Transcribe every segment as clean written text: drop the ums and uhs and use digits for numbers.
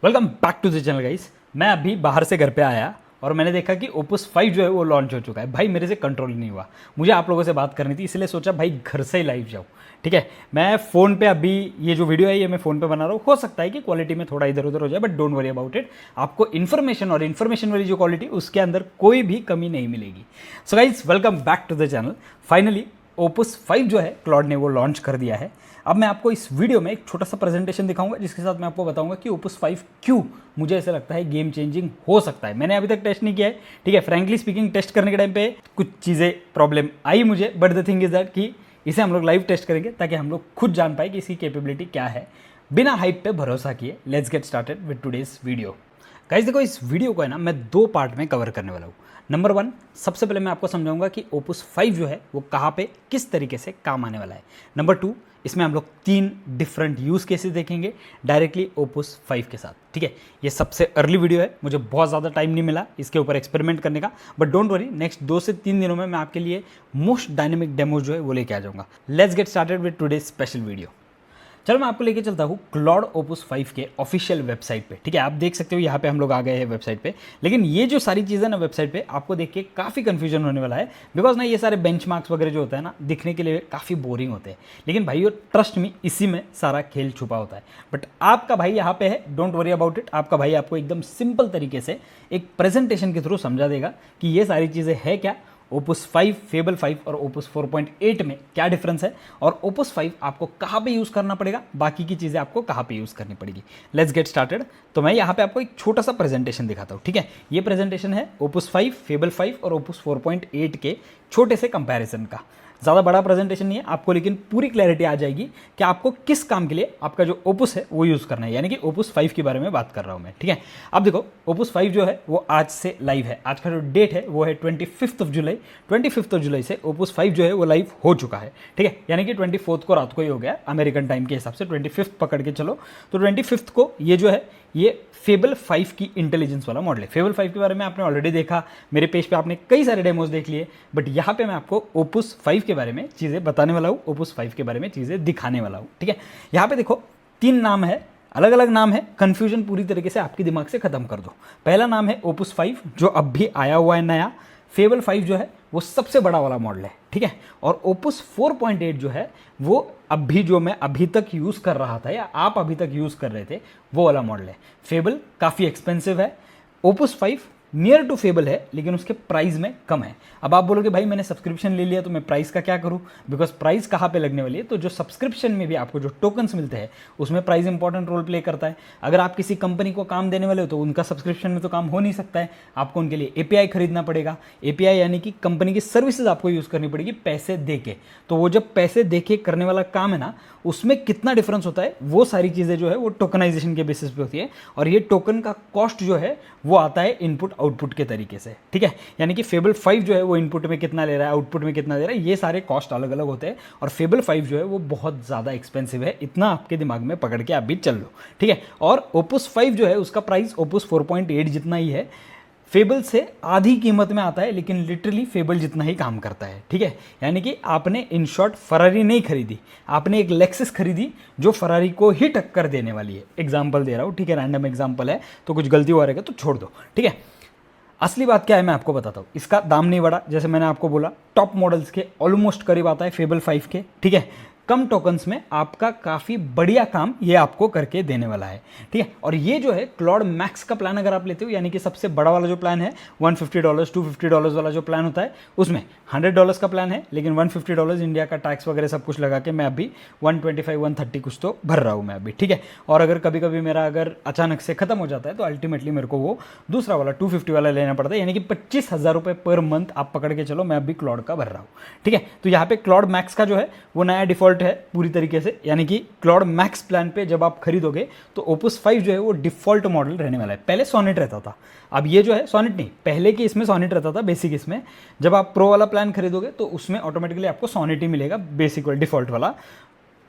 Welcome back to the channel guys. मैं अभी बाहर से घर पे आया और मैंने देखा कि ओपस 5 जो है वो लॉन्च हो चुका है। भाई मेरे से कंट्रोल नहीं हुआ, मुझे आप लोगों से बात करनी थी, इसलिए सोचा भाई घर से ही लाइव जाऊँ। ठीक है, मैं फ़ोन पे अभी ये जो वीडियो है ये मैं फ़ोन पे बना रहा हूँ। हो सकता है कि क्वालिटी में थोड़ा इधर उधर हो जाए, but don't worry about it. आपको इन्फॉर्मेशन और इन्फॉर्मेशन वाली जो क्वालिटी उसके अंदर कोई भी कमी नहीं मिलेगी। So guys welcome back to the channel. Finally Opus 5 जो है क्लॉड ने वो लॉन्च कर दिया है। अब मैं आपको इस वीडियो में एक छोटा सा प्रेजेंटेशन दिखाऊंगा जिसके साथ मैं आपको बताऊंगा कि ओपस 5 क्यों मुझे ऐसा लगता है गेम चेंजिंग हो सकता है। मैंने अभी तक टेस्ट नहीं किया है, ठीक है। फ्रैंकली स्पीकिंग टेस्ट करने के टाइम पे कुछ चीज़ें प्रॉब्लम आई मुझे, but the thing is that कि इसे हम लोग लाइव टेस्ट करेंगे ताकि हम लोग खुद जान पाए कि इसकी कैपेबिलिटी क्या है, बिना हाइप पे भरोसा किए। Let's get started with today's video. Guys देखो, इस वीडियो को है ना मैं दो पार्ट में कवर करने वाला हूँ। नंबर 1, सबसे पहले मैं आपको समझाऊंगा कि ओपस 5 जो है वो कहाँ पे किस तरीके से काम आने वाला है। नंबर 2, इसमें हम लोग 3 डिफरेंट यूज़ केसेस देखेंगे डायरेक्टली ओपस 5 के साथ। ठीक है, ये सबसे अर्ली वीडियो है, मुझे बहुत ज़्यादा टाइम नहीं मिला इसके ऊपर एक्सपेरिमेंट करने का, बट डोंट वरी, नेक्स्ट 2 से 3 दिनों में मैं आपके लिए मोस्ट डायनेमिक डेमो जो है वो लेके आ जाऊँगा। Let's get started with today's special video. चलो मैं आपको लेके चलता हूँ क्लॉड ओपस 5 के ऑफिशियल वेबसाइट पे। ठीक है, आप देख सकते हो यहाँ पे हम लोग आ गए हैं वेबसाइट पे। लेकिन ये जो सारी चीज़ें ना वेबसाइट पे आपको देख के काफ़ी कंफ्यूजन होने वाला है, बिकॉज ना ये सारे बेंचमार्क्स वगैरह जो होता है ना दिखने के लिए काफ़ी बोरिंग होते हैं, लेकिन भाई ट्रस्ट मी इसी में सारा खेल छुपा होता है। बट आपका भाई यहाँ पे है, डोंट वरी अबाउट इट। आपका भाई आपको एकदम सिंपल तरीके से एक प्रेजेंटेशन के थ्रू समझा देगा कि ये सारी चीज़ें है क्या, ओपस 5, फेबल 5 और ओपस 4.8 में क्या डिफरेंस है, और ओपस 5 आपको कहाँ पे यूज़ करना पड़ेगा, बाकी की चीज़ें आपको कहाँ पे यूज़ करनी पड़ेगी। Let's get started. तो मैं यहाँ पे आपको एक छोटा सा प्रेजेंटेशन दिखाता हूँ। ठीक है, ये प्रेजेंटेशन है ओपस 5, फेबल 5 और ओपस 4.8 के छोटे से कंपैरिजन का। ज़्यादा बड़ा प्रेजेंटेशन नहीं है आपको, लेकिन पूरी क्लैरिटी आ जाएगी कि आपको किस काम के लिए आपका जो ओपस है वो यूज़ करना है, यानी कि ओपस 5 के बारे में बात कर रहा हूँ मैं। ठीक है, अब देखो ओपस 5 जो है वो आज से लाइव है। आज का जो डेट है वो है 25 जुलाई। 25 जुलाई से ओपस 5 जो है वो लाइव हो चुका है। ठीक है, यानी कि 24 को रात को ही हो गया अमेरिकन टाइम के हिसाब से, 25 पकड़ के चलो। तो 25 को ये जो है ये फेबल 5 की इंटेलिजेंस वाला मॉडल है। फेबल 5 के बारे में आपने ऑलरेडी देखा, मेरे पेज पे आपने कई सारे डेमोज देख लिए, बट यहाँ पे मैं आपको ओपस 5 के बारे में चीज़ें बताने वाला हूँ, ओपस 5 के बारे में चीज़ें दिखाने वाला हूँ। ठीक है, यहाँ पे देखो 3 नाम है, अलग अलग नाम है। कन्फ्यूजन पूरी तरीके से आपके दिमाग से खत्म कर दो। पहला नाम है ओपस 5 जो अब भी आया हुआ है नया। फेबल 5 जो है वो सबसे बड़ा वाला मॉडल है। ठीक है, और ओपस 4.8 जो है वो अभी जो मैं अभी तक यूज़ कर रहा था या आप अभी तक यूज़ कर रहे थे वो वाला मॉडल है। फेबल काफ़ी एक्सपेंसिव है, ओपस 5 नियर टू फेबल है लेकिन उसके प्राइस में कम है। अब आप बोलोगे भाई मैंने सब्सक्रिप्शन ले लिया तो मैं प्राइस का क्या करूं, बिकॉज प्राइस कहाँ पे लगने वाली है, तो जो सब्सक्रिप्शन में भी आपको जो टोकन्स मिलते हैं उसमें प्राइस इंपॉर्टेंट रोल प्ले करता है। अगर आप किसी कंपनी को काम देने वाले हो तो उनका सब्सक्रिप्शन में तो काम हो नहीं सकता है, आपको उनके लिए एपीआई खरीदना पड़ेगा। एपीआई यानी कि कंपनी की सर्विसेज आपको यूज़ करनी पड़ेगी पैसे दे के। तो वो जब पैसे दे के करने वाला काम है ना, उसमें कितना डिफरेंस होता है, वो सारी चीज़ें जो है वो टोकनाइजेशन के बेसिस पे होती है, और ये टोकन का कॉस्ट जो है वो आता है इनपुट आउटपुट के तरीके से। ठीक है, यानी कि फेबल 5 जो है वो इनपुट में कितना ले रहा है, आउटपुट में कितना दे रहा है, ये सारे कॉस्ट अलग अलग होते हैं, और फेबल 5 जो है वो बहुत ज़्यादा एक्सपेंसिव है। इतना आपके दिमाग में पकड़ के आप भी चल लो। ठीक है, और ओपस 5 जो है उसका प्राइस ओपस 4.8 जितना ही है, फेबल से आधी कीमत में आता है, लेकिन लिटरली फेबल जितना ही काम करता है। ठीक है, यानी कि आपने इन शॉर्ट फरारी नहीं खरीदी, आपने एक लेक्सस खरीदी जो फरारी को ही टक्कर देने वाली है। एग्जाम्पल दे रहा हूँ, ठीक है, रैंडम एग्जाम्पल है, तो कुछ गलती हो रहेगा तो छोड़ दो। ठीक है, असली बात क्या है मैं आपको बताता हूँ। इसका दाम नहीं बढ़ा, जैसे मैंने आपको बोला टॉप मॉडल्स के ऑलमोस्ट करीब आता है फेबल 5 के। ठीक है, कम टोकन्स में आपका काफ़ी बढ़िया काम ये आपको करके देने वाला है। ठीक है, और ये जो है क्लॉड मैक्स का प्लान अगर आप लेते हो, यानी कि सबसे बड़ा वाला जो प्लान है $150 $250 वाला जो प्लान होता है, उसमें $100 का प्लान है, लेकिन $150 इंडिया का टैक्स वगैरह सब कुछ लगा के मैं अभी 125 130 कुछ तो भर रहा हूँ मैं अभी। ठीक है, और अगर कभी कभी मेरा अगर अचानक से खत्म हो जाता है तो अल्टीमेटली मेरे को वो दूसरा वाला 250 वाला लेना पड़ता है, यानी कि 25,000 रुपये पर मंथ आप पकड़ के चलो मैं अभी क्लॉड का भर रहा हूँ। ठीक है, तो यहाँ पे क्लॉड मैक्स का जो है वो नया डिफॉल्ट है पूरी तरीके से, यानी कि क्लॉड मैक्स प्लान पे जब आप खरीदोगे तो ओपस 5 जो है वो डिफॉल्ट मॉडल रहने वाला है। पहले सोनेट रहता था, अब ये जो है सोनेट नहीं, पहले की इसमें सोनेट रहता था बेसिक। इसमें जब आप प्रो वाला प्लान खरीदोगे तो उसमें ऑटोमेटिकली आपको सोनेट ही मिलेगा, बेसिक वाला डिफॉल्ट वाला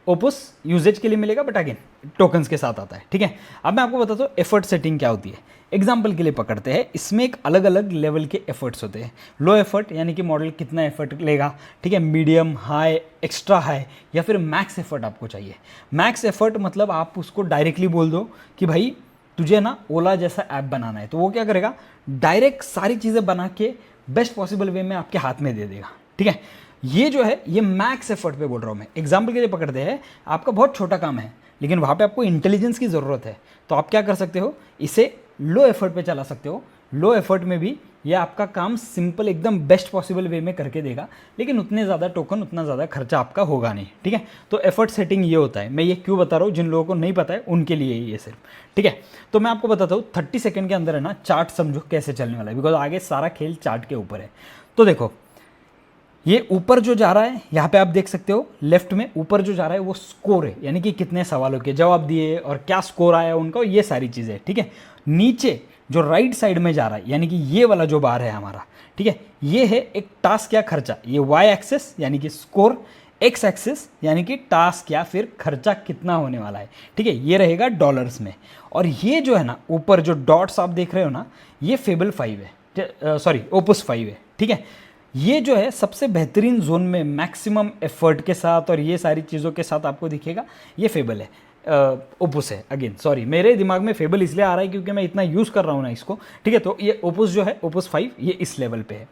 ओपस यूजेज के लिए मिलेगा, बट अगेन टोकन्स के साथ आता है। ठीक है, अब मैं आपको बताता हूँ एफर्ट सेटिंग क्या होती है। एग्जाम्पल के लिए पकड़ते हैं, इसमें एक अलग अलग लेवल के एफर्ट्स होते हैं। लो एफर्ट यानी कि मॉडल कितना एफर्ट लेगा, ठीक है, मीडियम, हाई, एक्स्ट्रा हाई, या फिर मैक्स एफर्ट आपको चाहिए। मैक्स एफर्ट मतलब आप उसको डायरेक्टली बोल दो कि भाई तुझे ना ओला जैसा ऐप बनाना है, तो वो क्या करेगा, डायरेक्ट सारी चीज़ें बना के बेस्ट पॉसिबल वे में आपके हाथ में दे देगा। ठीक है, ये जो है ये मैक्स एफर्ट पे बोल रहा हूँ मैं। एग्जाम्पल के लिए पकड़ते हैं, आपका बहुत छोटा काम है लेकिन वहाँ पे आपको इंटेलिजेंस की ज़रूरत है, तो आप क्या कर सकते हो, इसे लो एफर्ट पे चला सकते हो। लो एफर्ट में भी ये आपका काम सिंपल एकदम बेस्ट पॉसिबल वे में करके देगा, लेकिन उतने ज़्यादा टोकन, उतना ज़्यादा खर्चा आपका होगा नहीं। ठीक है, तो एफर्ट सेटिंग ये होता है। मैं ये क्यों बता रहा हूँ, जिन लोगों को नहीं पता है उनके लिए ये सिर्फ। ठीक है, तो मैं आपको बताता हूँ 30 सेकंड के अंदर है ना चार्ट समझो कैसे चलने वाला है, बिकॉज आगे सारा खेल चार्ट के ऊपर है। तो देखो, ये ऊपर जो जा रहा है यहाँ पे आप देख सकते हो, लेफ्ट में ऊपर जो जा रहा है वो स्कोर है, यानी कि कितने सवालों के जवाब दिए और क्या स्कोर आया उनका, ये सारी चीज़ें। ठीक है, नीचे जो राइट साइड में जा रहा है, यानी कि ये वाला जो बार है हमारा, ठीक है, ये है एक टास्क या खर्चा। ये वाई एक्सेस यानी कि स्कोर, एक्स एक्सेस यानी कि टास्क या फिर खर्चा कितना होने वाला है। ठीक है, ये रहेगा डॉलर्स में। और ये जो है ना ऊपर जो डॉट्स आप देख रहे हो ना, ये फेबल 5 है, सॉरी ओपस 5 है। ठीक है, ये जो है सबसे बेहतरीन जोन में मैक्सिमम एफर्ट के साथ और ये सारी चीज़ों के साथ आपको दिखेगा, ये फेबल है, ओपुस है। अगेन सॉरी, मेरे दिमाग में फेबल इसलिए आ रहा है क्योंकि मैं इतना यूज़ कर रहा हूँ ना इसको। ठीक है, तो ये ओपुस जो है, ओपुस 5, ये इस लेवल पे है।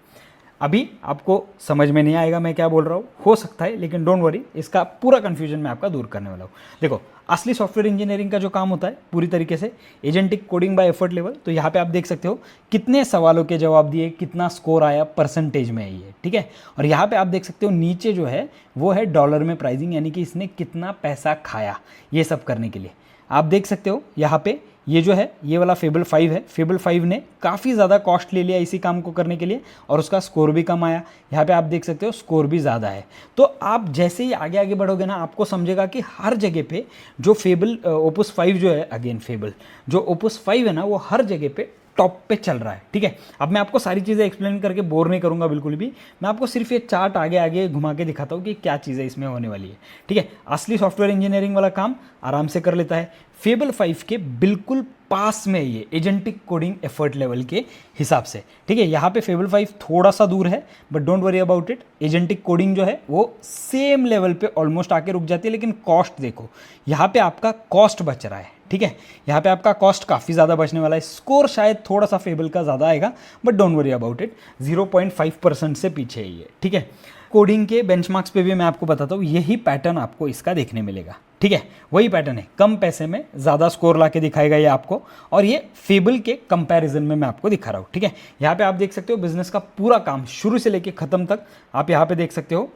अभी आपको समझ में नहीं आएगा मैं क्या बोल रहा हूँ, हो सकता है, लेकिन डोंट वरी, इसका पूरा कन्फ्यूजन मैं आपका दूर करने वाला हूँ। देखो, असली सॉफ्टवेयर इंजीनियरिंग का जो काम होता है पूरी तरीके से agentic coding bye effort level, तो यहाँ पे आप देख सकते हो कितने सवालों के जवाब दिए, कितना स्कोर आया, परसेंटेज में है ये। ठीक है, और यहाँ पे आप देख सकते हो नीचे जो है वो है डॉलर में प्राइसिंग, यानी कि इसने कितना पैसा खाया ये सब करने के लिए। आप देख सकते हो यहाँ पे ये जो है ये वाला फेबल 5 है। फेबल 5 ने काफ़ी ज़्यादा कॉस्ट ले लिया इसी काम को करने के लिए और उसका स्कोर भी कम आया। यहाँ पे आप देख सकते हो स्कोर भी ज़्यादा है। तो आप जैसे ही आगे आगे बढ़ोगे ना, आपको समझेगा कि हर जगह पे जो फेबल ओपस 5 जो है, अगेन फेबल जो ओपस 5 है ना, वो हर जगह पे टॉप पे चल रहा है। ठीक है, अब मैं आपको सारी चीज़ें एक्सप्लेन करके बोर नहीं करूंगा बिल्कुल भी, मैं आपको सिर्फ ये चार्ट आगे आगे घुमा के दिखाता हूँ कि क्या चीज़ें इसमें होने वाली है। ठीक है, असली सॉफ्टवेयर इंजीनियरिंग वाला काम आराम से कर लेता है। फेबल 5 के बिल्कुल पास में ये एजेंटिक कोडिंग एफर्ट लेवल के हिसाब से। ठीक है, यहाँ पे फेबल 5 थोड़ा सा दूर है, but don't worry about it. Agentic coding जो है वो सेम लेवल पे ऑलमोस्ट आके रुक जाती है, लेकिन कॉस्ट देखो, यहाँ पे आपका कॉस्ट बच रहा है। ठीक है, यहाँ पे आपका कॉस्ट काफ़ी ज़्यादा बचने वाला है। स्कोर शायद थोड़ा सा फेबल का ज़्यादा आएगा, but don't worry about it, 0.5% से पीछे है ये। ठीक है, कोडिंग के बेंचमार्क्स पे भी मैं आपको बताता हूँ, यही पैटर्न आपको इसका देखने मिलेगा। ठीक है, वही पैटर्न है, कम पैसे में ज़्यादा स्कोर ला के दिखाएगा ये आपको, और ये फेबल के कंपैरिजन में मैं आपको दिखा रहा हूँ। ठीक है, यहाँ पे आप देख सकते हो बिजनेस का पूरा काम शुरू से लेके ख़त्म तक आप यहाँ पे देख सकते हो।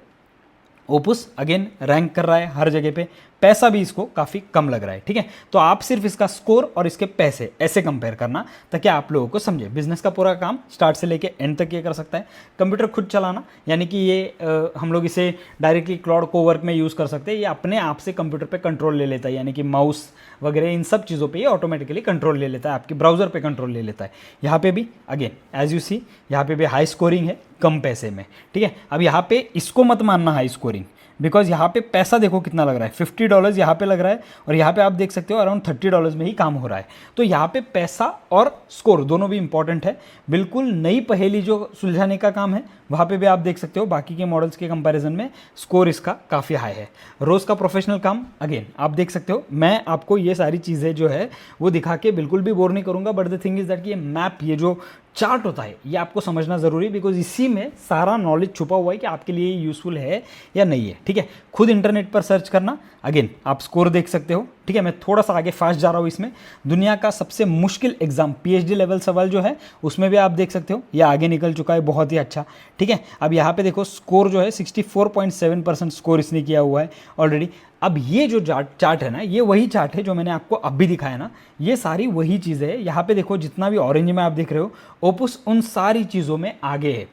ओपुस अगेन रैंक कर रहा है हर जगह पे, पैसा भी इसको काफ़ी कम लग रहा है। ठीक है, तो आप सिर्फ इसका स्कोर और इसके पैसे ऐसे कंपेयर करना ताकि आप लोगों को समझे। बिजनेस का पूरा काम स्टार्ट से लेके एंड तक ये कर सकता है। कंप्यूटर खुद चलाना, यानी कि ये हम लोग इसे डायरेक्टली क्लाउड कोवर्क में यूज़ कर सकते हैं। ये अपने आप से कंप्यूटर पे कंट्रोल ले लेता है, यानी कि माउस वगैरह इन सब चीज़ों पे ये ऑटोमेटिकली कंट्रोल ले लेता है, आपके ब्राउजर पे कंट्रोल ले लेता है। यहाँ पे भी अगेन एज यू सी, यहाँ पे भी हाई स्कोरिंग है कम पैसे में। ठीक है, अब यहाँ पे इसको मत मानना हाई स्कोरिंग, बिकॉज यहाँ पे पैसा देखो कितना लग रहा है, $50 यहाँ पे लग रहा है, और यहाँ पे आप देख सकते हो अराउंड $30 में ही काम हो रहा है। तो यहाँ पे पैसा और स्कोर दोनों भी इंपॉर्टेंट है। बिल्कुल नई पहेली जो सुलझाने का काम है, वहाँ पे भी आप देख सकते हो बाकी के मॉडल्स के कंपैरिजन में स्कोर इसका काफ़ी हाई है। रोज़ का प्रोफेशनल काम अगेन आप देख सकते हो। मैं आपको ये सारी चीज़ें जो है वो दिखा के बिल्कुल भी बोर नहीं करूँगा, but the thing is that कि ये मैप, ये जो चार्ट होता है, ये आपको समझना ज़रूरी है, बिकॉज इसी में सारा नॉलेज छुपा हुआ है कि आपके लिए यूज़फुल है या नहीं है। ठीक है, खुद इंटरनेट पर सर्च करना, अगेन आप स्कोर देख सकते हो। ठीक है, मैं थोड़ा सा आगे फास्ट जा रहा हूँ इसमें। दुनिया का सबसे मुश्किल एग्जाम PhD लेवल सवाल जो है उसमें भी आप देख सकते हो ये आगे निकल चुका है, बहुत ही अच्छा। ठीक है, अब यहाँ पे देखो स्कोर जो है 64.7% स्कोर इसने किया हुआ है ऑलरेडी। अब ये जो चार्ट है ना, ये वही चार्ट है जो मैंने आपको अब भी दिखाया ना, ये सारी वही चीज़ें है। यहाँ पे देखो जितना भी ऑरेंज में आप देख रहे हो, ओपुस उन सारी चीज़ों में आगे है।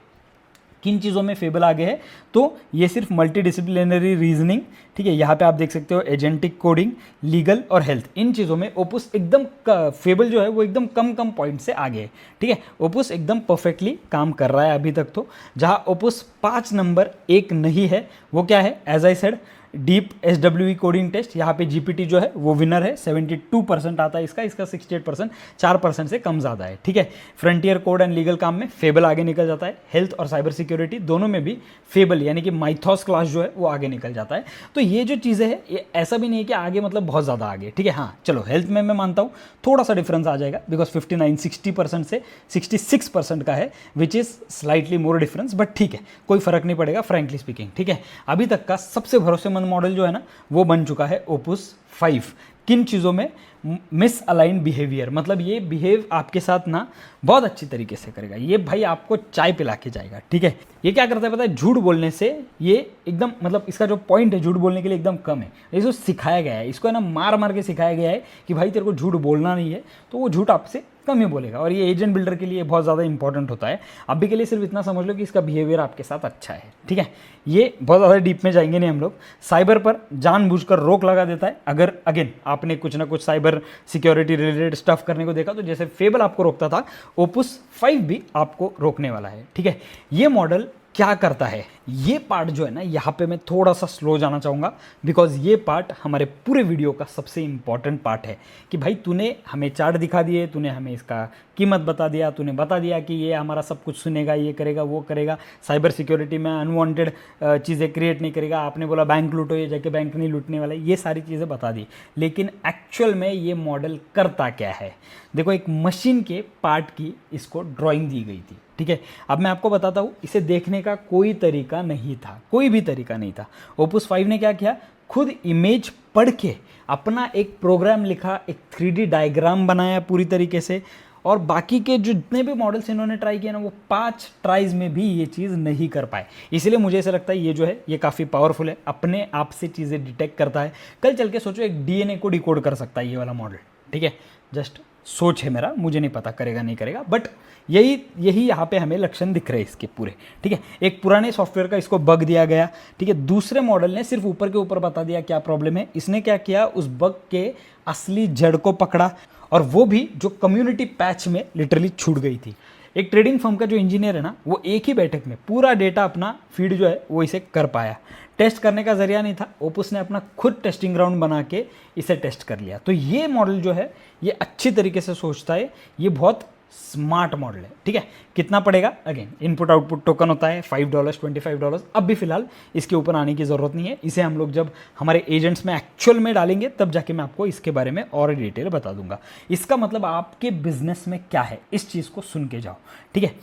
किन चीज़ों में फेबल आगे है, तो ये सिर्फ मल्टी डिसिप्लिनरी रीजनिंग, ठीक है, यहाँ पे आप देख सकते हो एजेंटिक कोडिंग, लीगल और हेल्थ, इन चीज़ों में ओपुस एकदम फेबल जो है वो एकदम कम कम पॉइंट से आगे है। ठीक है, ओपुस एकदम परफेक्टली काम कर रहा है अभी तक। तो जहाँ ओपुस 5 नंबर 1 नहीं है वो क्या है, as I said deep SWE coding test, यहाँ पे GPT जो है वो विनर है, 72% आता है इसका 68%, 4% से कम ज़्यादा है, ठीक है। फ्रंटियर कोड एंड लीगल काम में फेबल आगे निकल जाता है। हेल्थ और साइबर सिक्योरिटी दोनों में भी फेबल यानी कि माइथॉस क्लास जो है वो आगे निकल जाता है। तो ये जो चीज़ें हैं ये ऐसा भी नहीं है कि आगे मतलब बहुत ज़्यादा आगे, ठीक है। हाँ चलो हेल्थ में मैं मानता हूँ थोड़ा सा डिफरेंस आ जाएगा, बिकॉज 59-60% से 66% का है, which is slightly more difference, but ठीक है कोई फर्क नहीं पड़ेगा फ्रैंकली स्पीकिंग, ठीक है। अभी तक का सबसे भरोसेमंद मॉडल जो है ना वो बन चुका है ओपुस 5। किन चीज़ों में? मिस अलाइन बिहेवियर, मतलब ये बिहेव आपके साथ ना बहुत अच्छी तरीके से करेगा, ये भाई आपको चाय पिला के जाएगा, ठीक है। ये क्या करता है पता है? झूठ बोलने से ये एकदम मतलब इसका जो पॉइंट है झूठ बोलने के लिए एकदम कम है। इसको सिखाया गया है, इसको है ना मार मार के सिखाया गया है कि भाई तेरे को झूठ बोलना नहीं है, तो वो झूठ आपसे कम ही बोलेगा। और ये एजेंट बिल्डर के लिए बहुत ज़्यादा इंपॉर्टेंट होता है। अभी के लिए सिर्फ इतना समझ लो कि इसका बिहेवियर आपके साथ अच्छा है, ठीक है। ये बहुत ज़्यादा डीप में जाएंगे नहीं हम लोग। साइबर पर जानबूझकर रोक लगा देता है। अगर अगेन आपने कुछ ना कुछ साइबर सिक्योरिटी रिलेटेड स्टफ करने को देखा तो जैसे फेबल आपको रोकता था, ओपुस 5 भी आपको रोकने वाला है, ठीक है। ये मॉडल क्या करता है, ये पार्ट जो है ना यहाँ पे मैं थोड़ा सा स्लो जाना चाहूँगा, बिकॉज ये पार्ट हमारे पूरे वीडियो का सबसे इंपॉर्टेंट पार्ट है। कि भाई तूने हमें चार्ट दिखा दिए, तूने हमें इसका कीमत बता दिया, तूने बता दिया कि ये हमारा सब कुछ सुनेगा, ये करेगा, वो करेगा, साइबर सिक्योरिटी में अनवांटेड चीज़ें क्रिएट नहीं करेगा। आपने बोला बैंक लूटो, ये जाके बैंक नहीं लूटने वाला, ये सारी चीज़ें बता दी। लेकिन एक्चुअल में ये मॉडल करता क्या है? देखो एक मशीन के पार्ट की इसको ड्राइंग दी गई थी, ठीक है। अब मैं आपको बताता हूँ, इसे देखने का कोई तरीका नहीं था, कोई भी तरीका नहीं था। ओपुस 5 ने क्या किया? खुद इमेज पढ़ के अपना एक प्रोग्राम लिखा, एक 3D डायग्राम बनाया पूरी तरीके से। और बाकी के जो जितने भी मॉडल्स इन्होंने ट्राई किए ना, वो 5 ट्राइज में भी ये चीज़ नहीं कर पाए। इसलिए मुझे ऐसा लगता है ये जो है ये काफ़ी पावरफुल है, अपने आप से चीज़ें डिटेक्ट करता है। कल चल के सोचो एक DNA को डिकोड कर सकता है ये वाला मॉडल, ठीक है। जस्ट सोच है मेरा, मुझे नहीं पता करेगा नहीं करेगा, बट यही यहाँ पे हमें लक्षण दिख रहे हैं इसके पूरे, ठीक है। एक पुराने सॉफ्टवेयर का इसको बग दिया गया, ठीक है। दूसरे मॉडल ने सिर्फ ऊपर के ऊपर बता दिया क्या प्रॉब्लम है। इसने क्या किया? उस बग के असली जड़ को पकड़ा, और वो भी जो कम्युनिटी पैच में लिटरली छूट गई थी। एक ट्रेडिंग फर्म का जो इंजीनियर है ना, वो एक ही बैठक में पूरा डेटा अपना फीड जो है वो इसे कर पाया। टेस्ट करने का जरिया नहीं था, ओपुस ने अपना खुद टेस्टिंग ग्राउंड बना के इसे टेस्ट कर लिया। तो ये मॉडल जो है ये अच्छी तरीके से सोचता है, ये बहुत स्मार्ट मॉडल है, ठीक है। कितना पड़ेगा? अगेन इनपुट आउटपुट टोकन होता है $5 $25। अब भी फिलहाल इसके ऊपर आने की ज़रूरत नहीं है, इसे हम लोग जब हमारे एजेंट्स में एक्चुअल में डालेंगे तब जाके मैं आपको इसके बारे में और डिटेल बता दूंगा। इसका मतलब आपके बिजनेस में क्या है, इस चीज़ को सुन के जाओ, ठीक है।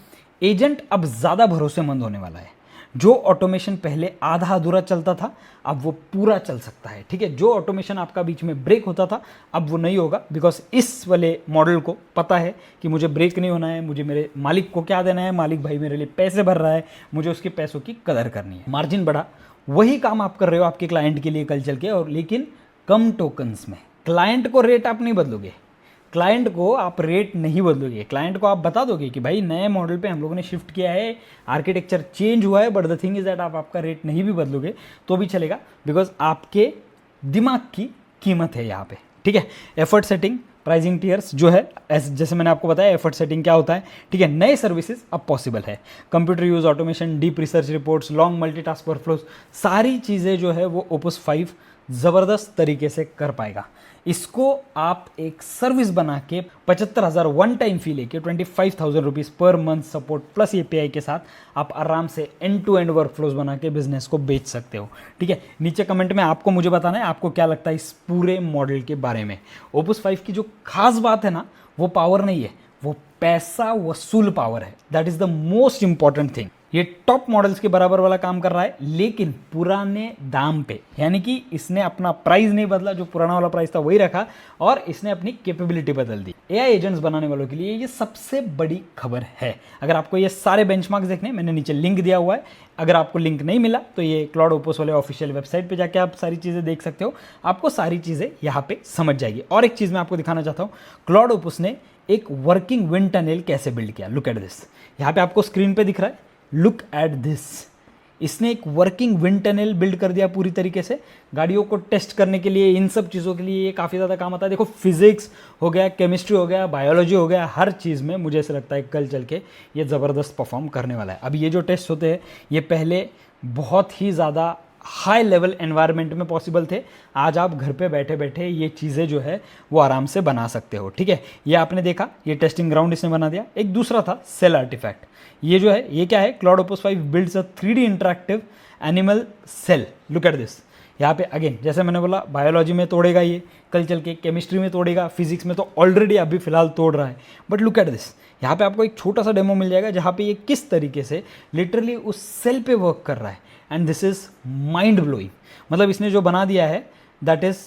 एजेंट अब ज़्यादा भरोसेमंद होने वाला है। जो ऑटोमेशन पहले आधा अधूरा चलता था अब वो पूरा चल सकता है, ठीक है। जो ऑटोमेशन आपका बीच में ब्रेक होता था अब वो नहीं होगा, बिकॉज इस वाले मॉडल को पता है कि मुझे ब्रेक नहीं होना है, मुझे मेरे मालिक को क्या देना है, मालिक भाई मेरे लिए पैसे भर रहा है, मुझे उसके पैसों की कदर करनी है। मार्जिन बढ़ा, वही काम आप कर रहे हो आपके क्लाइंट के लिए कल चल के, और लेकिन कम टोकन्स में। क्लाइंट को रेट आप नहीं बदलोगे, क्लाइंट को आप रेट नहीं बदलोगे, क्लाइंट को आप बता दोगे कि भाई नए मॉडल पे हम लोगों ने शिफ्ट किया है, आर्किटेक्चर चेंज हुआ है, but the thing is that आप आपका रेट नहीं भी बदलोगे तो भी चलेगा, बिकॉज आपके दिमाग की कीमत है यहाँ पे, ठीक है। एफर्ट सेटिंग, प्राइसिंग टीयर्स जो है, जैसे मैंने आपको बताया एफर्ट सेटिंग क्या होता है, ठीक है। नए सर्विसेज अब पॉसिबल है, computer use automation, deep research reports, long multitask workflows, सारी चीज़ें जो है वो ओपुस 5 ज़बरदस्त तरीके से कर पाएगा। इसको आप एक सर्विस बना के 75,000 वन टाइम फी लेके 25,000 rupees per month support plus API के साथ आप आराम से एंड टू एंड वर्कफ्लोज बना के बिजनेस को बेच सकते हो, ठीक है। नीचे कमेंट में आपको मुझे बताना है आपको क्या लगता है इस पूरे मॉडल के बारे में। ओपुस 5 की जो खास बात है ना, वो पावर नहीं है, वो पैसा वसूल पावर है। That is the most important thing. ये टॉप मॉडल्स के बराबर वाला काम कर रहा है, लेकिन पुराने दाम पे, यानी कि इसने अपना प्राइस नहीं बदला, जो पुराना वाला प्राइस था वही रखा, और इसने अपनी कैपेबिलिटी बदल दी। AI एजेंट्स बनाने वालों के लिए ये सबसे बड़ी खबर है। अगर आपको ये सारे बेंचमार्क्स देखने, मैंने नीचे लिंक दिया हुआ है, अगर आपको लिंक नहीं मिला तो ये क्लाउड ओपुस वाले ऑफिशियल वेबसाइट पे जाके आप सारी चीज़ें देख सकते हो, आपको सारी चीज़ें यहाँ पे समझ जाएगी। और एक चीज़ मैं आपको दिखाना चाहता हूँ, क्लाउड ओपुस ने एक वर्किंग विंड टनल कैसे बिल्ड किया। लुक एट दिस, यहाँ पे आपको स्क्रीन पे दिख रहा है, लुक एट दिस। इसने एक वर्किंग विंड टनल बिल्ड कर दिया पूरी तरीके से, गाड़ियों को टेस्ट करने के लिए, इन सब चीज़ों के लिए ये काफ़ी ज़्यादा काम आता है। देखो फिजिक्स हो गया, केमिस्ट्री हो गया, बायोलॉजी हो गया, हर चीज़ में मुझे ऐसा लगता है कल चल के ये ज़बरदस्त परफॉर्म करने वाला है। अब ये जो टेस्ट होते हैं ये पहले बहुत ही ज़्यादा हाई लेवल एनवायरनमेंट में पॉसिबल थे, आज आप घर पे बैठे बैठे ये चीज़ें जो है वो आराम से बना सकते हो। ठीक है, ये आपने देखा, ये टेस्टिंग ग्राउंड इसने बना दिया। एक दूसरा था सेल आर्टिफैक्ट, ये जो है ये क्या है, Claude Opus 5 builds a 3D interactive animal cell. Look at this, यहाँ पे अगेन जैसे मैंने बोला बायोलॉजी में तोड़ेगा, ये कल चल के केमिस्ट्री में तोड़ेगा, फिजिक्स में तो ऑलरेडी अभी फिलहाल तोड़ रहा है। बट लुक एट दिस, यहाँ पे आपको एक छोटा सा डेमो मिल जाएगा जहाँ पे ये किस तरीके से लिटरली उस सेल पे वर्क कर रहा है, and this is mind blowing. मतलब इसने जो बना दिया है that is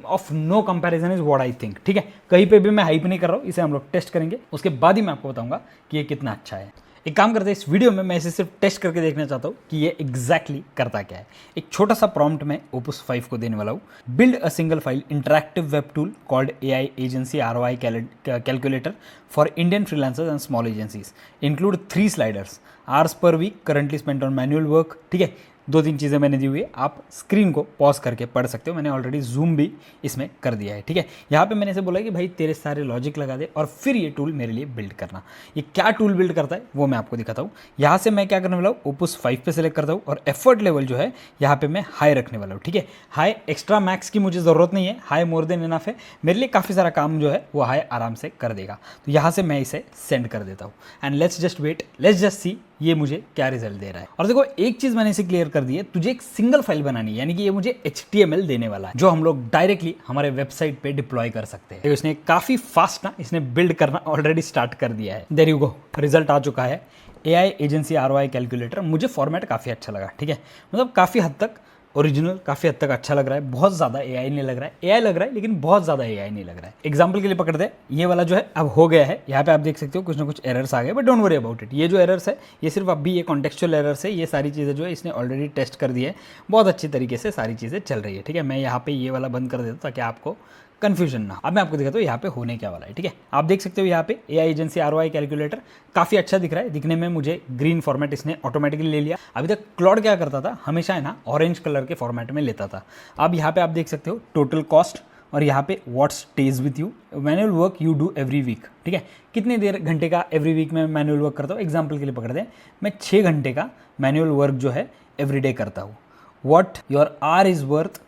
of no comparison is what I think. ठीक है, कहीं पे भी मैं हाइप नहीं कर रहा हूँ, इसे हम लोग टेस्ट करेंगे, उसके बाद ही मैं आपको बताऊंगा कि ये कितना अच्छा है। एक काम करते हैं, इस वीडियो में मैं इसे सिर्फ टेस्ट करके देखना चाहता हूँ कि ये एग्जैक्टली करता क्या है। एक छोटा सा प्रॉम्प्ट में ओपस 5 को देने वाला हूँ। Build a single file interactive web tool called AI agency ROI calculator for Indian freelancers and small agencies, include 3 sliders, hours पर week currently spent on manual work. ठीक है, 2-3 चीज़ें मैंने दी हुई है, आप स्क्रीन को पॉज करके पढ़ सकते हो, मैंने ऑलरेडी जूम भी इसमें कर दिया है। ठीक है, यहाँ पे मैंने इसे बोला कि भाई तेरे सारे लॉजिक लगा दे और फिर ये टूल मेरे लिए बिल्ड करना। ये क्या टूल बिल्ड करता है वो मैं आपको दिखाता हूँ। यहाँ से मैं क्या करने वाला हूँ, ओपस 5 पे सेलेक्ट करता हूँ और एफर्ट लेवल जो है यहाँ पे मैं हाई रखने वाला हूँ। ठीक है, हाई एक्स्ट्रा मैक्स की मुझे ज़रूरत नहीं है, हाई मोर देन इनफ है, मेरे लिए काफ़ी सारा काम जो है वो हाई आराम से कर देगा। तो यहाँ से मैं इसे सेंड कर देता हूँ and let's just wait, let's just see ये मुझे क्या रिजल्ट दे रहा है। और देखो एक चीज मैंने इसे क्लियर कर दी है, तुझे एक सिंगल फाइल बनानी है, यानी कि ये मुझे HTML देने वाला है जो हम लोग डायरेक्टली हमारे वेबसाइट पे डिप्लॉय कर सकते हैं। इसने काफी फास्ट ना इसने बिल्ड करना ऑलरेडी स्टार्ट कर दिया है। देयर यू गो, रिजल्ट आ चुका है, AI एजेंसी ROI कैलकुलेटर। मुझे फॉर्मेट काफी अच्छा लगा। ठीक है, मतलब काफी हद तक ओरिजिनल, काफ़ी हद तक अच्छा लग रहा है, बहुत ज़्यादा AI नहीं लग रहा है, AI लग रहा है लेकिन बहुत ज़्यादा AI नहीं लग रहा है। एग्जाम्पल के लिए पकड़ते हैं, ये वाला जो है अब हो गया है, यहाँ पे आप देख सकते हो कुछ ना कुछ एरर्स आ गए, but don't worry about it. ये जो एरर्स है ये सिर्फ अभी ये कॉन्टेक्चुअल एरर्स है, ये सारी चीज़ें जो है इसने ऑलरेडी टेस्ट कर दी है, बहुत अच्छी तरीके से सारी चीज़ें चल रही है। ठीक है, मैं यहाँ पे ये वाला बंद कर देता हूँ ताकि आपको कंफ्यूजन ना। अब मैं आपको दिखाता हूँ यहाँ पे होने क्या वाला है। ठीक है, आप देख सकते हो यहाँ पे AI एजेंसी ROI कैलकुलेटर काफ़ी अच्छा दिख रहा है, दिखने में मुझे ग्रीन फॉर्मेट इसने ऑटोमेटिकली ले लिया। अभी तक क्लॉड क्या करता था, हमेशा है ना ऑरेंज कलर के फॉर्मेट में लेता था। अब यहाँ पे आप देख सकते हो टोटल कॉस्ट और यहाँ पे what stage with you, manual work you do every week. ठीक है, कितनी देर घंटे का एवरी वीक में मैनुअल वर्क करता हूँ। एग्जाम्पल के लिए पकड़ दें, मैं 6 घंटे का मैनुअल वर्क जो है एवरी डे करता हूँ। What your hour is worth,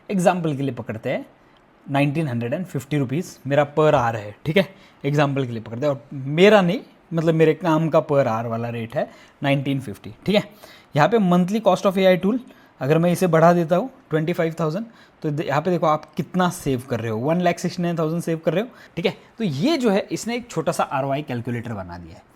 example के लिए पकड़ते हैं 1950 रुपीज़ मेरा पर आर है। ठीक है, एग्जाम्पल के लिए पकड़ते हैं, और मेरा नहीं, मतलब मेरे काम का पर आर वाला रेट है 1950। ठीक है, यहाँ पे monthly cost of AI tool अगर मैं इसे बढ़ा देता हूँ 25,000, तो यहाँ पे देखो आप कितना सेव कर रहे हो, 1,69,000 सेव कर रहे हो। ठीक है, तो ये जो है इसने एक छोटा सा ROI कैलकुलेटर बना दिया है।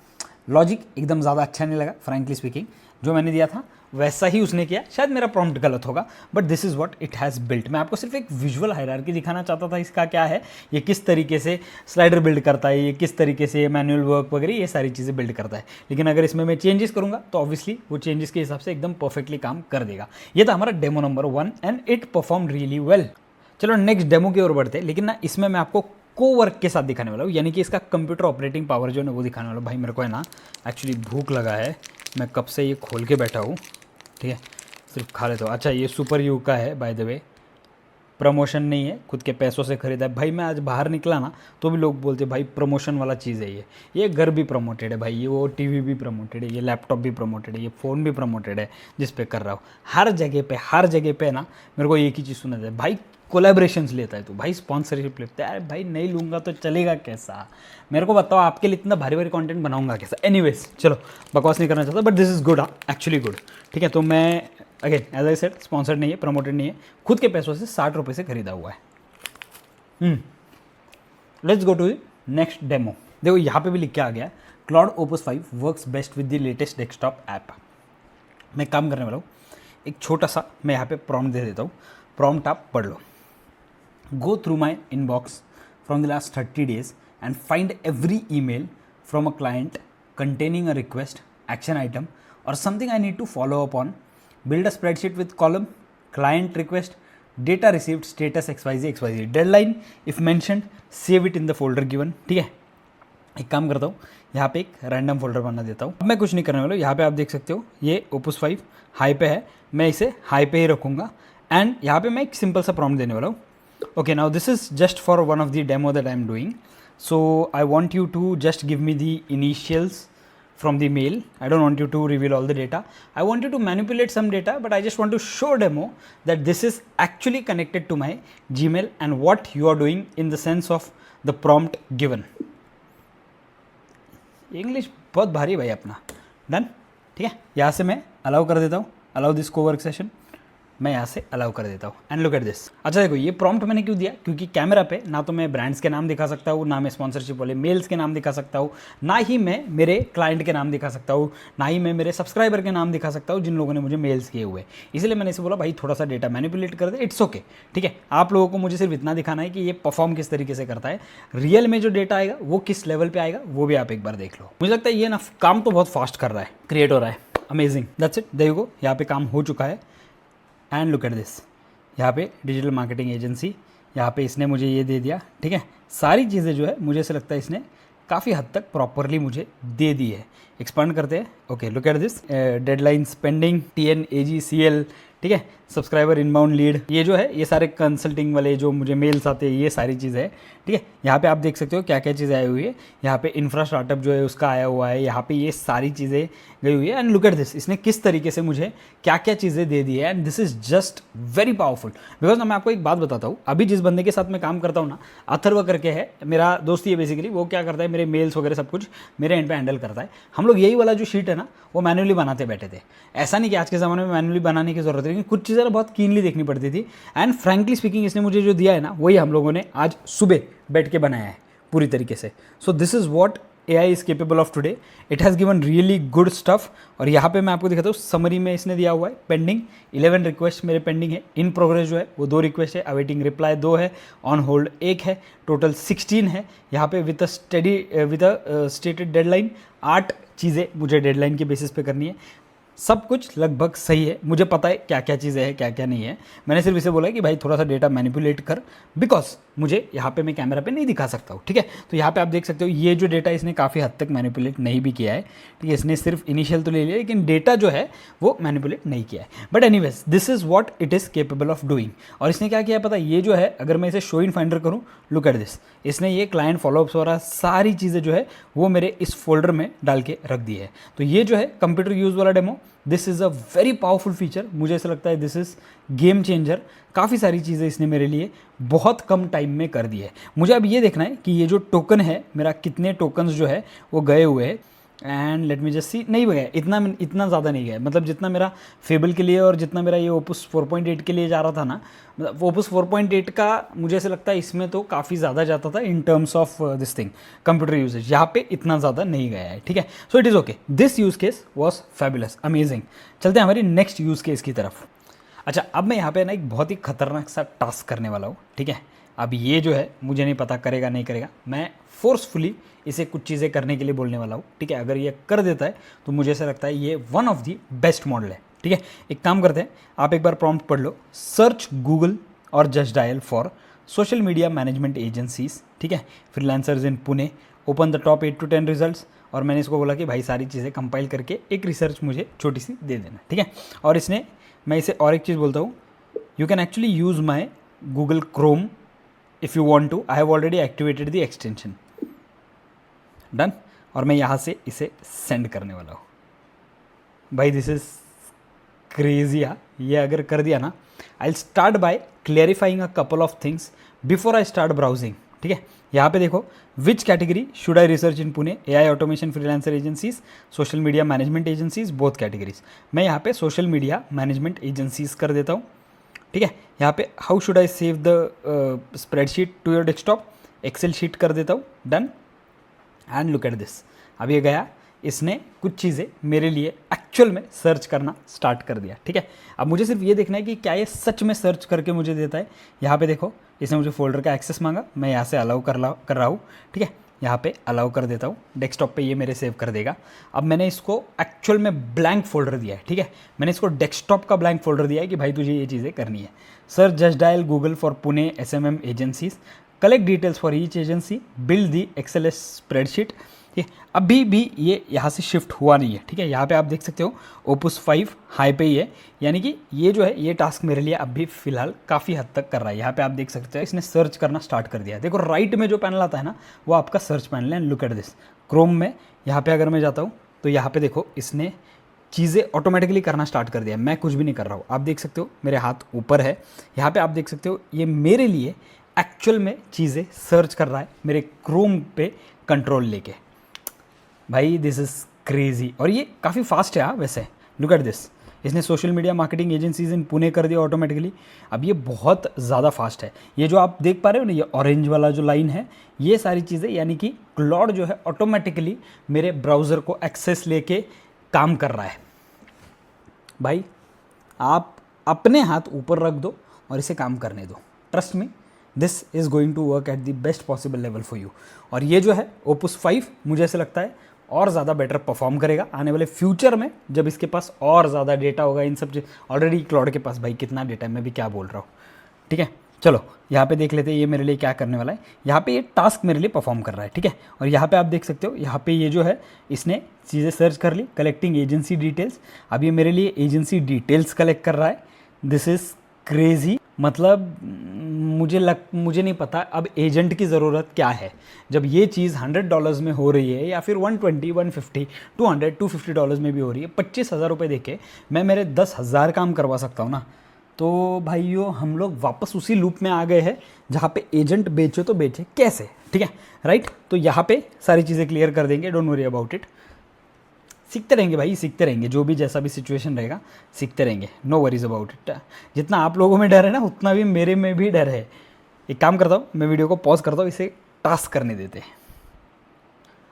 लॉजिक एकदम ज़्यादा अच्छा नहीं लगा फ्रैंकली स्पीकिंग, जो मैंने दिया था वैसा ही उसने किया, शायद मेरा प्रॉम्प्ट गलत होगा, but this is what it has built. मैं आपको सिर्फ एक विजुअल हायरार्की दिखाना चाहता था, इसका क्या है, ये किस तरीके से स्लाइडर बिल्ड करता है, ये किस तरीके से मैनुअल वर्क वगैरह ये सारी चीज़ें बिल्ड करता है। लेकिन अगर इसमें मैं चेंजेस करूँगा तो ऑब्वियसली वो चेंजेस के हिसाब से एकदम परफेक्टली काम कर देगा। ये था हमारा demo number 1 and it perform really well. चलो नेक्स्ट डेमो की ओर बढ़ते हैं, लेकिन ना इसमें मैं आपको कोवर्क के साथ दिखाने वाला हूँ, यानी कि इसका कंप्यूटर ऑपरेटिंग पावर जो है वो दिखाने वाला हूँ। भाई मेरे को है ना एक्चुअली भूख लगा है, मैं कब से ये खोल के बैठा हूँ। ठीक है, सिर्फ खा लेता हूँ। अच्छा, ये सुपर यू का है बाय द वे, प्रमोशन नहीं है, खुद के पैसों से खरीदा है। भाई मैं आज बाहर निकला ना तो भी लोग बोलते भाई प्रमोशन वाला चीज़ है ये घर भी प्रमोटेड है भाई, ये वो टीवी भी प्रमोटेड है, ये लैपटॉप भी प्रमोटेड है, ये फ़ोन भी प्रमोटेड है जिस पे कर रहा हूँ। हर जगह पे ना मेरे को एक ही चीज़ सुना जाए, भाई कोलैबोरेशंस लेता है तो भाई स्पॉन्सरशिप लेता है। भाई नहीं लूँगा तो चलेगा कैसा, मेरे को बताओ, आपके लिए इतना भारी भारी कंटेंट बनाऊंगा कैसा। एनीवेज चलो बकवास नहीं करना चाहता, but this is good, actually good. ठीक है, तो मैं again as I said sponsored नहीं है, प्रमोटेड नहीं है, खुद के पैसों से 60 रुपये से खरीदा हुआ है। Let's go to next demo. देखो यहाँ पे भी लिख के आ गया, Claude Opus 5 works best with the latest desktop app. मैं काम करने वाला हूँ, एक छोटा सा मैं यहाँ पे प्रॉम्प्ट दे देता हूँ, प्रॉम्प्ट आप पढ़ लो। Go through my inbox from the last 30 days and find every email from a client containing a request, action item, or something I need to follow up on. Build a spreadsheet with column, client request, data received, status XYZ, deadline if mentioned, save it in the folder given. ठीक है, एक काम करता हूँ, यहाँ पे एक random folder बना देता हूँ। अब मैं कुछ नहीं करने वाला हूँ, यहाँ पे आप देख सकते हो ये ओपस 5 हाई पे है, मैं इसे हाई पे ही रखूँगा एंड यहाँ पे मैं एक सिंपल सा प्रॉम्प्ट देने वाला हूँ। Okay, now this is just for one of the demo that I am doing. So I want you to just give me the initials from the mail. I don't want you to reveal all the data. I want you to manipulate some data, but I just want to show demo that this is actually connected to my Gmail and what you are doing in the sense of the prompt given. English बहुत भारी भाई अपना. Done. ठीक है, यहाँ से मैं allow कर देता हूँ, अलाउ दिस कोवर्क सेशन, मैं यहाँ से अलाउ कर देता हूँ. And look at this. अच्छा देखो, ये प्रॉम्प्ट मैंने क्यों दिया, क्योंकि कैमरा पे ना तो मैं ब्रांड्स के नाम दिखा सकता हूँ, ना मैं स्पॉन्सरशिप वाले मेल्स के नाम दिखा सकता हूँ, ना ही मैं मेरे क्लाइंट के नाम दिखा सकता हूँ, ना ही मैं मेरे सब्सक्राइबर के नाम दिखा सकता हूँ जिन लोगों ने मुझे मेल्स किए हुए. इसलिए मैंने इसे बोला भाई थोड़ा सा डेटा मैनिपुलेट कर दे, इट्स ओके. ठीक है, आप लोगों को मुझे सिर्फ इतना दिखाना है कि ये परफॉर्म किस तरीके से करता है. रियल में जो डेटा आएगा वो किस लेवल पर आएगा वो भी आप एक बार देख लो. मुझे लगता है ये ना काम तो बहुत फास्ट कर रहा है, क्रिएट हो रहा है. Amazing. That's it. There you go. यहाँ पे काम हो चुका है. And look at this. यहाँ पे डिजिटल मार्केटिंग एजेंसी, यहाँ पे इसने मुझे ये दे दिया. ठीक है, सारी चीज़ें जो है मुझे ऐसा लगता है इसने काफ़ी हद तक प्रॉपरली मुझे दे दी है. एक्सपांड करते हैं. Okay, look at this. Deadlines pending, TNAGCL. ठीक है, सब्सक्राइबर इनबाउंड लीड, ये जो है ये सारे कंसल्टिंग वाले जो मुझे मेल्स आते हैं ये सारी चीज़ें हैं. ठीक है, यहाँ पे आप देख सकते हो क्या क्या चीज़ें आई हुई है. यहाँ पे इंफ्रा स्टार्टअप जो है उसका आया हुआ है, यहाँ पे ये सारी चीज़ें गई हुई है. एंड लुक एट दिस, इसने किस तरीके से मुझे क्या क्या चीज़ें दे दी है. And this is just very powerful. Because मैं आपको एक बात बताता हूँ, अभी जिस बंदे के साथ मैं काम करता हूँ ना, अथर्व करके है, मेरा दोस्त ही है बेसिकली. वो क्या करता है, मेरे मेल्स वगैरह सब कुछ मेरे एंड पे हैंडल करता है. हम लोग यही वाला जो शीट है ना वो मैनुअली बनाते बैठे थे. ऐसा नहीं कि आज के ज़माने में मैनुअली बनाने की जरूरत है, लेकिन कुछ चीज़ें बहुत कीनली देखनी पड़ती थी. एंड फ्रैंकली स्पीकिंग इसने मुझे जो दिया है ना वही हम लोगों ने आज सुबह बैठ के बनाया है पूरी तरीके से. So this is what AI is capable of today. It has given really good stuff. और यहाँ पे मैं आपको दिखाता हूँ समरी में इसने दिया हुआ है पेंडिंग 11 रिक्वेस्ट मेरे पेंडिंग है. इन प्रोग्रेस जो है वो 2 रिक्वेस्ट है, अवेटिंग रिप्लाई 2 है, ऑन होल्ड 1 है, टोटल 16 है. यहाँ पे विद अ स्टेटेड डेडलाइन 8 चीज़ें मुझे डेडलाइन के बेसिस पे करनी है. सब कुछ लगभग सही है. मुझे पता है क्या क्या चीज़ें हैं क्या क्या नहीं है. मैंने सिर्फ इसे बोला कि भाई थोड़ा सा डेटा मैनिपुलेट कर, बिकॉज मुझे यहाँ पे मैं कैमरा पे नहीं दिखा सकता हूँ. ठीक है, तो यहाँ पे आप देख सकते हो ये जो डेटा इसने काफ़ी हद तक मैनिपुलेट नहीं भी किया है. ठीक है, इसने सिर्फ इनिशियल तो ले लिया लेकिन डेटा जो है वो मैनिपुलेट नहीं किया है. But anyways this is what it is capable of doing. और इसने क्या किया पता है, ये जो है अगर मैं इसे शो इन फाइंडर करूँ, लुक एट दिस, इसने ये क्लाइंट फॉलोअप्स वगैरह सारी चीज़ें जो है वो मेरे इस फोल्डर में डाल के रख दी है. तो ये जो है कंप्यूटर यूज़ वाला demo, this is a very powerful feature. मुझे ऐसा लगता है दिस इज़ गेम चेंजर. काफ़ी सारी चीज़ें इसने मेरे लिए बहुत कम टाइम में कर दी है. मुझे अब ये देखना है कि ये जो टोकन है मेरा, कितने टोकन्स जो है वो गए हुए हैं. And let me just see, नहीं गया इतना ज़्यादा नहीं गया. मतलब जितना मेरा फेबल के लिए और जितना मेरा ये ओपस 4.8 के लिए जा रहा था ना, मतलब ओपस 4.8 का मुझे ऐसा लगता है इसमें तो काफ़ी ज़्यादा जाता था in terms of this thing computer usages. यहाँ पे इतना ज़्यादा नहीं गया है. ठीक है, so it is okay. This use case was fabulous, amazing. चलते हैं हमारी नेक्स्ट यूज़ केस की तरफ. अच्छा, अब मैं यहाँ पे ना एक बहुत ही खतरनाक सा टास्क करने वाला हूँ. ठीक है, अब ये जो है मुझे नहीं पता करेगा नहीं करेगा. मैं फोर्सफुली इसे कुछ चीज़ें करने के लिए बोलने वाला हूँ. ठीक है, अगर ये कर देता है तो मुझे ऐसा लगता है ये one of the best model है. ठीक है, एक काम करते हैं, आप एक बार प्रॉम्प्ट पढ़ लो, सर्च गूगल और just dial for social media management agencies. ठीक है, freelancers in Pune, open the top 8 to 10 results. और मैंने इसको बोला कि भाई सारी चीज़ें कंपाइल करके एक रिसर्च मुझे छोटी सी दे देना. ठीक है, और इसने, मैं इसे और एक चीज़ बोलता हूँ, you can actually use my Google Chrome if you want to. I have already activated the extension. Done. और मैं यहाँ से इसे सेंड करने वाला हूँ. भाई दिस इज़ क्रेजी. ये अगर कर दिया ना, I will start by clarifying a couple of things before I start browsing. ठीक है, यहाँ पे देखो, which category should I research in Pune, AI automation freelancer agencies, social media management agencies, both categories. मैं यहाँ पे सोशल मीडिया मैनेजमेंट एजेंसीज कर देता हूँ. ठीक है, यहाँ पे how should I save the spreadsheet to your desktop, Excel sheet कर देता हूँ. Done. And look at this, अब ये गया, इसने कुछ चीज़ें मेरे लिए एक्चुअल में सर्च करना स्टार्ट कर दिया. ठीक है, अब मुझे सिर्फ ये देखना है कि क्या ये सच में सर्च करके मुझे देता है. यहाँ पे देखो, इसने मुझे फोल्डर का एक्सेस मांगा, मैं यहाँ से अलाउ कर रहा हूँ. ठीक है, यहाँ पे अलाउ कर देता हूँ. डेस्कटॉप पे ये मेरे सेव कर देगा. अब मैंने इसको एक्चुअल में ब्लैंक फोल्डर दिया है. ठीक है, मैंने इसको डेस्कटॉप का ब्लैंक फोल्डर दिया है कि भाई तुझे ये चीज़ें करनी है. Sir just dial Google for Pune SMM agencies, collect details for each agency, build the Excel spreadsheet. ठीक है, अभी भी ये यहाँ से शिफ्ट हुआ नहीं है. ठीक है, यहाँ पे आप देख सकते हो ओपस 5 हाई पे ही है, यानी कि ये जो है ये टास्क मेरे लिए अभी फिलहाल काफ़ी हद तक कर रहा है. यहाँ पे आप देख सकते हो इसने सर्च करना स्टार्ट कर दिया है. देखो राइट में जो पैनल आता है ना वो आपका सर्च पैनल है. लुक एट दिस, क्रोम में यहाँ पे अगर मैं जाता हूँ तो यहाँ पे देखो इसने चीज़ें ऑटोमेटिकली करना स्टार्ट कर दिया, मैं कुछ भी नहीं कर रहा हूँ। आप देख सकते हो मेरे हाथ ऊपर है, यहाँ पे आप देख सकते हो ये मेरे लिए एक्चुअल में चीज़ें सर्च कर रहा है मेरे क्रोम पे कंट्रोल लेके। भाई दिस इज़ क्रेजी, और ये काफ़ी फास्ट है। हाँ वैसे लुक एट दिस, इसने social media marketing agencies in Pune कर दिया ऑटोमेटिकली। अब ये बहुत ज़्यादा फास्ट है। ये जो आप देख पा रहे हो ना, ये ऑरेंज वाला जो लाइन है, ये सारी चीज़ें यानी कि क्लॉड जो है ऑटोमेटिकली मेरे ब्राउज़र को एक्सेस लेके काम कर रहा है। भाई आप अपने हाथ ऊपर रख दो और इसे काम करने दो, trust me this is going to work at the best possible level for you. और ये जो है ओपुस 5 मुझे ऐसे लगता है और ज़्यादा बेटर परफॉर्म करेगा आने वाले फ्यूचर में, जब इसके पास और ज़्यादा डेटा होगा। इन सब ऑलरेडी क्लाउड के पास भाई कितना डेटा है, मैं भी क्या बोल रहा हूँ। ठीक है, चलो यहाँ पे देख लेते हैं ये मेरे लिए क्या करने वाला है। यहाँ पे ये टास्क मेरे लिए परफॉर्म कर रहा है, ठीक है। और यहाँ पे आप देख सकते हो, यहाँ पे ये जो है इसने चीज़ें सर्च कर ली, कलेक्टिंग एजेंसी डिटेल्स। अब ये मेरे लिए एजेंसी डिटेल्स कलेक्ट कर रहा है। This is crazy. मतलब मुझे नहीं पता अब एजेंट की ज़रूरत क्या है। जब ये चीज़ $100 में हो रही है, या फिर 120, 150, 200, $250 में भी हो रही है, 25,000 रुपये देके मैं मेरे 10,000 काम करवा सकता हूँ ना। तो भाइयों हम लोग वापस उसी लूप में आ गए हैं जहाँ पे एजेंट बेचो तो बेचे कैसे, ठीक है, राइट। तो यहाँ पे सारी चीज़ें क्लियर कर देंगे, डोंट वरी अबाउट इट। सीखते रहेंगे भाई, सीखते रहेंगे, जो भी जैसा भी सिचुएशन रहेगा सीखते रहेंगे, नो वरीज अबाउट इट। जितना आप लोगों में डर है ना, उतना भी मेरे में भी डर है। एक काम करता हूँ, मैं वीडियो को पॉज करता हूँ, इसे टास्क करने देते हैं।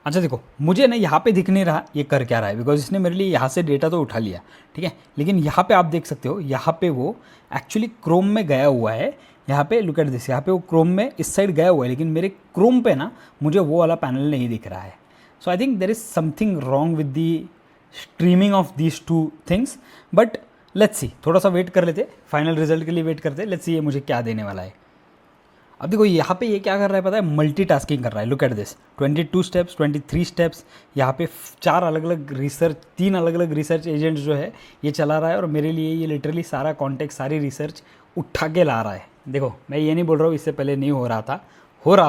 अच्छा देखो, मुझे ना यहाँ पे दिख नहीं रहा ये कर क्या रहा है, बिकॉज इसने मेरे लिए यहाँ से डेटा तो उठा लिया, ठीक है। लेकिन यहाँ पे आप देख सकते हो, यहाँ पे वो एक्चुअली क्रोम में गया हुआ है। यहाँ पे लुक एट दिस, यहाँ पे वो क्रोम में इस साइड गया हुआ है, लेकिन मेरे क्रोम पे ना मुझे वो वाला पैनल नहीं दिख रहा है। So I think there is something wrong with the streaming of these two things, but let's see, थोड़ा सा वेट कर लेते, फाइनल रिजल्ट के लिए वेट करते, लेट्स सी ये मुझे क्या देने वाला है। अब देखो यहाँ पे ये क्या कर रहा है पता है, मल्टीटास्किंग कर रहा है। Look at this, 22 steps, 23 steps, यहाँ पे 4 अलग अलग रिसर्च, 3 अलग अलग रिसर्च एजेंट्स जो है ये चला रहा है, और मेरे लिए ये लिटरली सारा कॉन्टेक्ट, सारी रिसर्च उठा के ला रहा है। देखो मैं ये नहीं बोल रहा हूँ इससे पहले नहीं हो रहा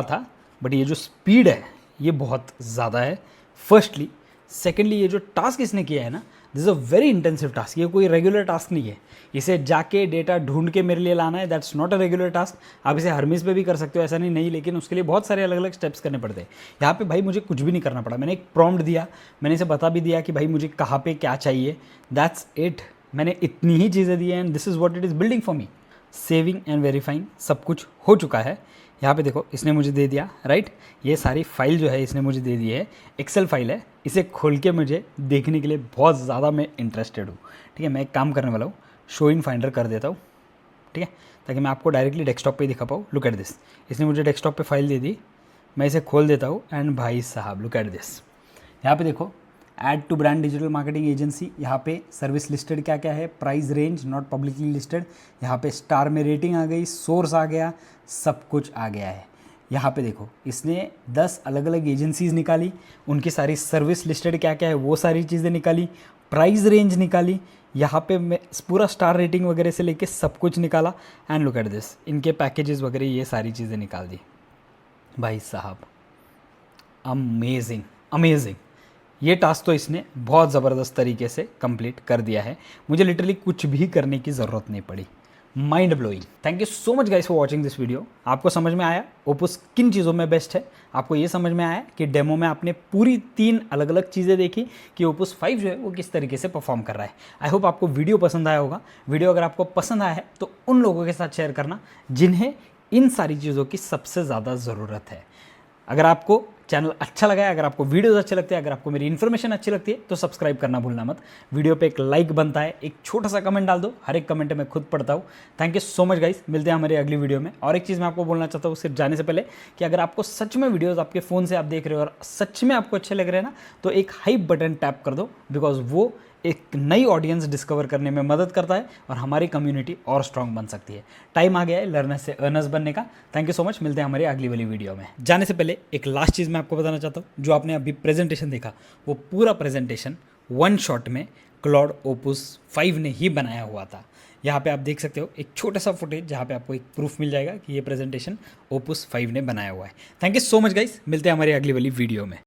था, बट ये जो स्पीड है ये बहुत ज़्यादा है, फर्स्टली। सेकेंडली ये जो टास्क इसने किया है ना, this is a very intensive task. ये कोई रेगुलर टास्क नहीं है, इसे जाके डेटा ढूंढ के मेरे लिए लाना है, that's not a regular task. आप इसे हरमिस पे भी कर सकते हो, ऐसा नहीं, लेकिन उसके लिए बहुत सारे अलग अलग स्टेप्स करने पड़ते हैं। यहाँ पे भाई मुझे कुछ भी नहीं करना पड़ा, मैंने एक प्रॉम्प्ट दिया, मैंने इसे बता भी दिया कि भाई मुझे कहाँ पे क्या चाहिए, दैट्स इट। मैंने इतनी ही चीज़ें दी हैं, and this is what it is building for me. Saving and verifying सब कुछ हो चुका है। यहाँ पे देखो इसने मुझे दे दिया, राइट। ये सारी फाइल जो है इसने मुझे दे दी है, एक्सेल फाइल है। इसे खोल के मुझे देखने के लिए बहुत ज़्यादा मैं इंटरेस्टेड हूँ, ठीक है। मैं एक काम करने वाला हूँ, शो इन फाइंडर कर देता हूँ, ठीक है, ताकि मैं आपको डायरेक्टली डेस्कटॉप पे ही दिखा पाऊँ। लुक एट दिस, इसने मुझे डेस्कटॉप पे फाइल दे दी, मैं इसे खोल देता हूँ, एंड भाई साहब लुक एट दिस, यहाँ पे देखो add to brand digital marketing agency. यहाँ पे सर्विस लिस्टेड क्या क्या है, price range not publicly listed, यहाँ पे स्टार में रेटिंग आ गई, सोर्स आ गया, सब कुछ आ गया है। यहाँ पे देखो इसने 10 अलग अलग एजेंसीज़ निकाली, उनकी सारी सर्विस लिस्टेड क्या क्या है वो सारी चीज़ें निकाली, प्राइस रेंज निकाली, यहाँ पे मैं पूरा स्टार रेटिंग वगैरह से लेके सब कुछ निकाला, एंड लुक एट दिस, इनके पैकेजेस वगैरह ये सारी चीज़ें निकाल दी। भाई साहब अमेजिंग अमेजिंग, ये टास्क तो इसने बहुत ज़बरदस्त तरीके से कंप्लीट कर दिया है, मुझे लिटरली कुछ भी करने की ज़रूरत नहीं पड़ी। Mind blowing. Thank you so much guys for watching this video. आपको समझ में आया ओपुस किन चीज़ों में बेस्ट है, आपको ये समझ में आया कि डेमो में आपने पूरी 3 अलग अलग चीज़ें देखी कि ओपुस 5 जो है वो किस तरीके से परफॉर्म कर रहा है। आई होप आपको वीडियो पसंद आया होगा। वीडियो अगर आपको पसंद आया है तो उन लोगों के साथ शेयर करना जिन्हें इन सारी चीज़ों की सबसे ज़्यादा ज़रूरत है। अगर आपको चैनल अच्छा लगा है, अगर आपको वीडियोस अच्छे लगते हैं, अगर आपको मेरी इन्फॉर्मेशन अच्छी लगती है तो सब्सक्राइब करना भूलना मत। वीडियो पे एक लाइक बनता है, एक छोटा सा कमेंट डाल दो, हर एक कमेंट मैं खुद पढ़ता हूँ। Thank you so much guys, मिलते हैं हमारी अगली वीडियो में। और एक चीज़ मैं आपको बोलना चाहता हूँ सिर्फ जाने से पहले, कि अगर आपको सच में वीडियोज़ आपके फ़ोन से आप देख रहे हो और सच में आपको अच्छे लग रहे हैं ना, तो एक हाइप बटन टैप कर दो, बिकॉज वो एक नई ऑडियंस डिस्कवर करने में मदद करता है और हमारी कम्युनिटी और स्ट्रांग बन सकती है। टाइम आ गया है लर्नर्स से अर्नर्स बनने का। थैंक यू सो मच, मिलते हैं हमारी अगली वाली वीडियो में। जाने से पहले एक लास्ट चीज़ मैं आपको बताना चाहता हूँ, जो आपने अभी प्रेजेंटेशन देखा वो पूरा प्रेजेंटेशन 1 शॉट में क्लॉड ओपुस 5 ने ही बनाया हुआ था। यहाँ पे आप देख सकते हो एक छोटा सा फुटेज जहाँ पे आपको एक प्रूफ मिल जाएगा कि ये प्रेजेंटेशन ओपुस 5 ने बनाया हुआ है। Thank you so much guys, मिलते हैं हमारी अगली वाली वीडियो में।